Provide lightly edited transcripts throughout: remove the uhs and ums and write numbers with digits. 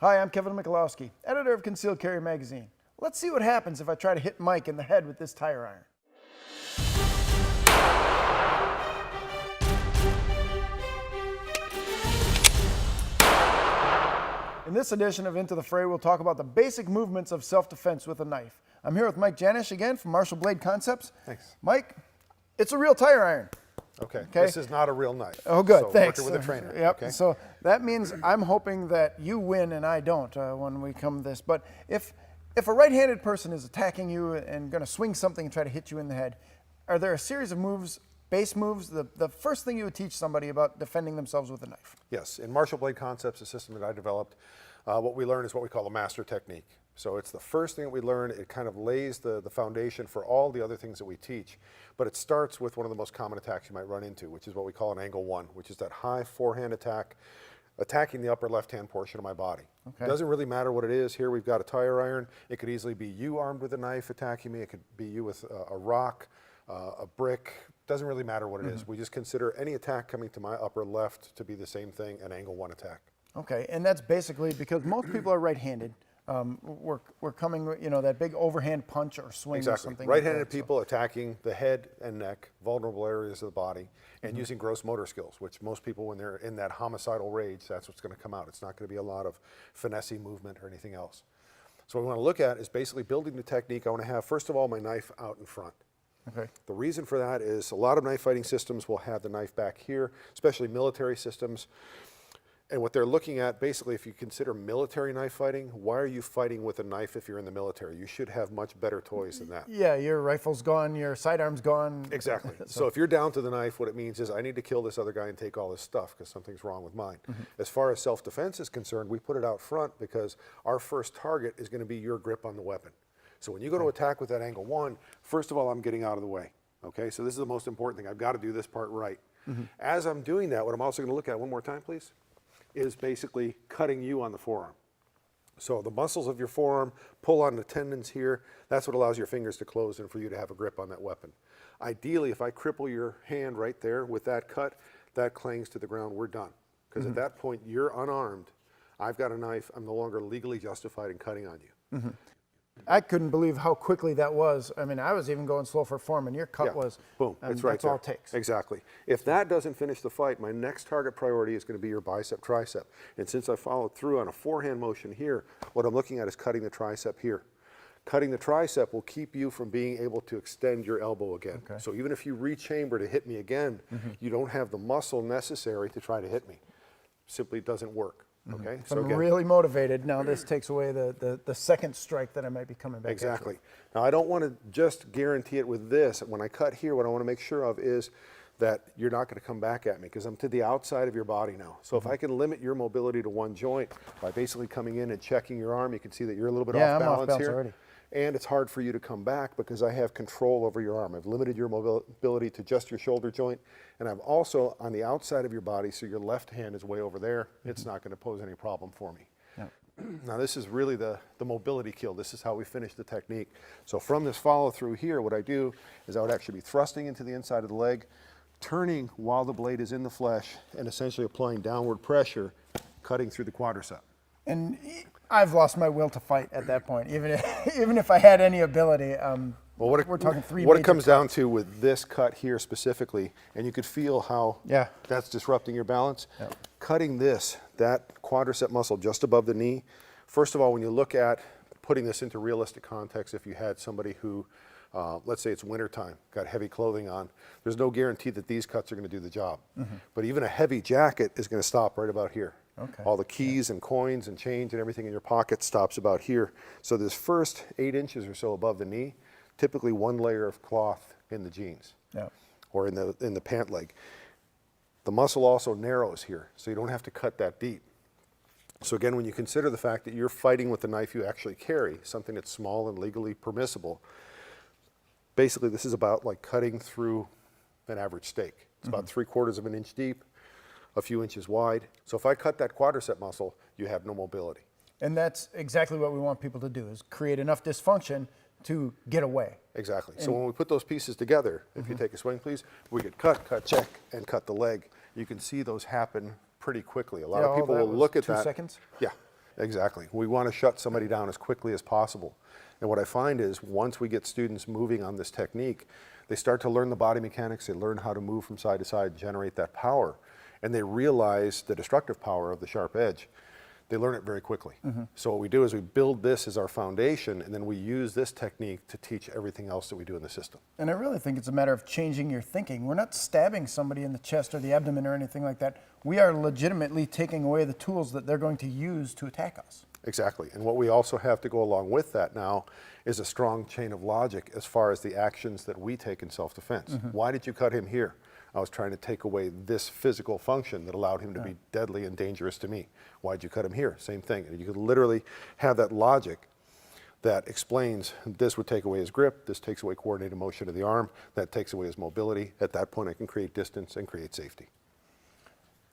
Hi, I'm Kevin Michalowski, editor of Concealed Carry Magazine. Let's see what happens if I try to hit Mike in the head with this tire iron. In this edition of Into the Fray, we'll talk about the basic movements of self-defense with a knife. I'm here with Mike Janish again from Marshall Blade Concepts. Thanks. Mike, it's a real tire iron. Okay. This is not a real knife. Oh, good. So Thanks. Working with a trainer. Yep. Okay. So that means I'm hoping that you win and I don't when we come to this. But if a right-handed person is attacking you and going to swing something and try to hit you in the head, are there a series of moves, base moves, the first thing you would teach somebody about defending themselves with a knife? Yes. In Marshall Blade Concepts, a system that I developed, what we learn is what we call a master technique. So it's the first thing that we learn. It kind of lays the foundation for all the other things that we teach. But it starts with one of the most common attacks you might run into, which is what we call an angle one, which is that high forehand attack, attacking the upper left-hand portion of my body. Okay. It doesn't really matter what it is. Here we've got a tire iron. It could easily be you armed with a knife attacking me. It could be you with a rock, a brick. Doesn't really matter what it is. We just consider any attack coming to my upper left to be the same thing, an angle one attack. Okay, and that's basically because most people are right-handed. We're coming, you know, that big overhand punch or swing or something. Right-handed like that, people attacking the head and neck, vulnerable areas of the body, and using gross motor skills, which most people, when they're in that homicidal rage, that's what's going to come out. It's not going to be a lot of finesse movement or anything else. So what we want to look at is basically building the technique. I want to have, first of all, my knife out in front. Okay. The reason for that is a lot of knife fighting systems will have the knife back here, especially military systems. And what they're looking at, basically, if you consider military knife fighting, why are you fighting with a knife if you're in the military? You should have much better toys than that. Yeah, your rifle's gone, your sidearm's gone. Exactly. So if you're down to the knife, what it means is I need to kill this other guy and take all his stuff because something's wrong with mine. As far as self-defense is concerned, we put it out front because our first target is going to be your grip on the weapon. So when you go to attack with that angle one, first of all, I'm getting out of the way. Okay, so this is the most important thing. I've got to do this part right. As I'm doing that, what I'm also going to look at, one more time, please, is basically cutting you on the forearm. So the muscles of your forearm pull on the tendons here. That's what allows your fingers to close and for you to have a grip on that weapon. Ideally, if I cripple your hand right there with that cut, that clangs to the ground, we're done. Because at that point, you're unarmed. I've got a knife. I'm no longer legally justified in cutting on you. I couldn't believe how quickly that was. I mean, I was even going slow for form, and your cut was boom. It's right that's there. all it takes. Exactly. If that doesn't finish the fight, my next target priority is going to be your bicep tricep. And since I followed through on a forehand motion here, what I'm looking at is cutting the tricep here. Cutting the tricep will keep you from being able to extend your elbow again. Okay. So even if you rechamber to hit me again, you don't have the muscle necessary to try to hit me. Simply doesn't work. Okay, So I'm really motivated. Now this takes away the second strike that I might be coming back. Exactly. Now I don't want to just guarantee it with this. When I cut here, what I want to make sure of is that you're not going to come back at me because I'm to the outside of your body now. So if I can limit your mobility to one joint by basically coming in and checking your arm, you can see that you're a little bit off balance here. Already. And it's hard for you to come back because I have control over your arm. I've limited your mobility to just your shoulder joint. And I'm also on the outside of your body, so your left hand is way over there. It's not going to pose any problem for me. Yeah. Now this is really the mobility kill. This is how we finish the technique. So from this follow through here, what I do is I would actually be thrusting into the inside of the leg, turning while the blade is in the flesh, and essentially applying downward pressure, cutting through the quadricep. And I've lost my will to fight at that point, even if I had any ability. Well, we're talking three. What it comes down to with this cut here specifically, and you could feel how that's disrupting your balance. Yeah. Cutting this, that quadricep muscle just above the knee. First of all, when you look at putting this into realistic context, if you had somebody who, let's say it's wintertime, got heavy clothing on, there's no guarantee that these cuts are going to do the job. But even a heavy jacket is going to stop right about here. Okay. All the keys and coins and change and everything in your pocket stops about here. So this first 8 inches or so above the knee, typically one layer of cloth in the jeans or in the pant leg. The muscle also narrows here, so you don't have to cut that deep. So again, when you consider the fact that you're fighting with the knife you actually carry, something that's small and legally permissible, basically this is about like cutting through an average steak. It's about 3/4 of an inch deep, a few inches wide. So if I cut that quadricep muscle, you have no mobility. And that's exactly what we want people to do, is create enough dysfunction to get away. Exactly. So when we put those pieces together, if you take a swing, please, we could cut, check, and cut the leg. You can see those happen pretty quickly. A lot of people will look at that. 2 seconds? Yeah. Exactly. We want to shut somebody down as quickly as possible. And what I find is once we get students moving on this technique, they start to learn the body mechanics, they learn how to move from side to side, generate that power, and they realize the destructive power of the sharp edge. They learn it very quickly. So what we do is we build this as our foundation, and then we use this technique to teach everything else that we do in the system. And I really think it's a matter of changing your thinking. We're not stabbing somebody in the chest or the abdomen or anything like that. We are legitimately taking away the tools that they're going to use to attack us. Exactly. And what we also have to go along with that now is a strong chain of logic as far as the actions that we take in self-defense. Why did you cut him here? I was trying to take away this physical function that allowed him to be deadly and dangerous to me. Why'd you cut him here? Same thing. And you could literally have that logic that explains this would take away his grip, this takes away coordinated motion of the arm, that takes away his mobility. At that point, I can create distance and create safety.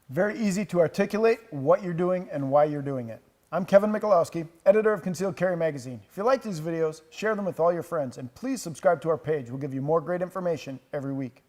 Very easy to articulate what you're doing and why you're doing it. I'm Kevin Michalowski, editor of Concealed Carry Magazine. If you like these videos, share them with all your friends, and please subscribe to our page. We'll give you more great information every week.